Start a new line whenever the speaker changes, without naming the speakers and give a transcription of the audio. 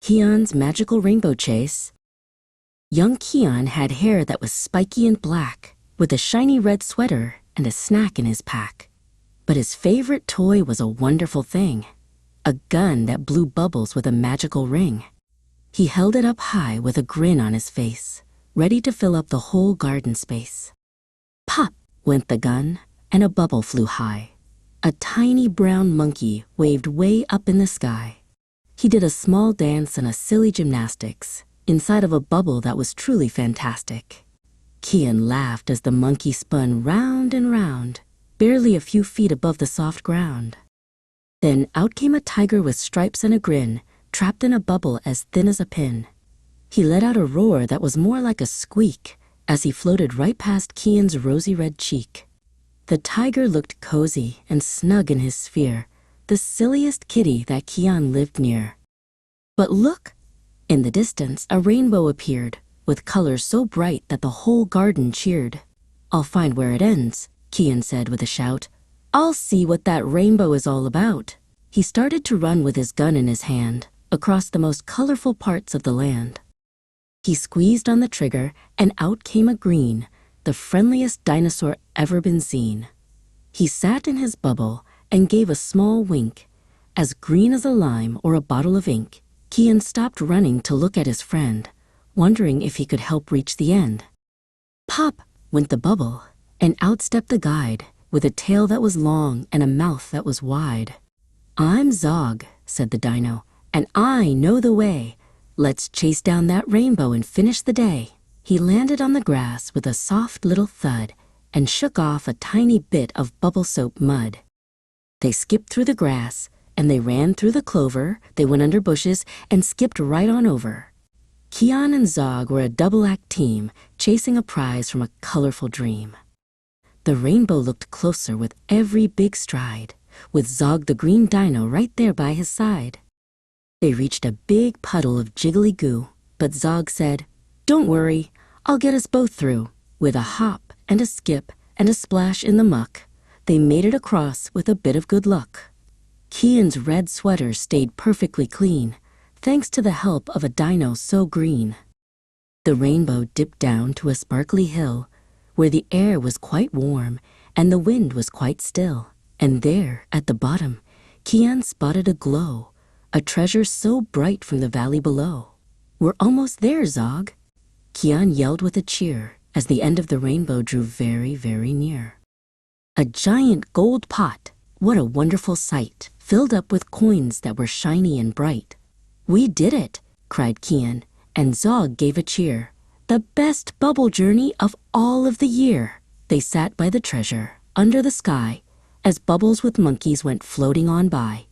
Kian's Magical Rainbow Chase. Young Kian had hair that was spiky and black, with a shiny red sweater and a snack in his pack. But his favorite toy was a wonderful thing, a gun that blew bubbles with a magical ring. He held it up high with a grin on his face, ready to fill up the whole garden space. Pop went the gun, and a bubble flew high. A tiny brown monkey waved way up in the sky. He did a small dance and a silly gymnastics inside of a bubble that was truly fantastic. Kian laughed as the monkey spun round and round, barely a few feet above the soft ground. Then out came a tiger with stripes and a grin, trapped in a bubble as thin as a pin. He let out a roar that was more like a squeak as he floated right past Kian's rosy red cheek. The tiger looked cozy and snug in his sphere, the silliest kitty that Kian lived near. But look! In the distance, a rainbow appeared, with colors so bright that the whole garden cheered. "I'll find where it ends," Kian said with a shout. "I'll see what that rainbow is all about." He started to run with his gun in his hand, across the most colorful parts of the land. He squeezed on the trigger, and out came a green, the friendliest dinosaur ever been seen. He sat in his bubble and gave a small wink. As green as a lime or a bottle of ink, Kian stopped running to look at his friend, wondering if he could help reach the end. Pop went the bubble, and out stepped the guide, with a tail that was long and a mouth that was wide. "I'm Zog," said the dino, "and I know the way. Let's chase down that rainbow and finish the day." He landed on the grass with a soft little thud and shook off a tiny bit of bubble soap mud. They skipped through the grass, and they ran through the clover, they went under bushes, and skipped right on over. Kian and Zog were a double-act team, chasing a prize from a colorful dream. The rainbow looked closer with every big stride, with Zog the green dino right there by his side. They reached a big puddle of jiggly goo, but Zog said, "Don't worry, I'll get us both through." With a hop and a skip and a splash in the muck, they made it across with a bit of good luck. Kian's red sweater stayed perfectly clean, thanks to the help of a dino so green. The rainbow dipped down to a sparkly hill, where the air was quite warm and the wind was quite still. And there, at the bottom, Kian spotted a glow, a treasure so bright from the valley below. "We're almost there, Zog!" Kian yelled with a cheer as the end of the rainbow drew very, very near. A giant gold pot, what a wonderful sight, filled up with coins that were shiny and bright. "We did it!" cried Kian, and Zog gave a cheer. "The best bubble journey of all of the year!" They sat by the treasure, under the sky, as bubbles with monkeys went floating on by.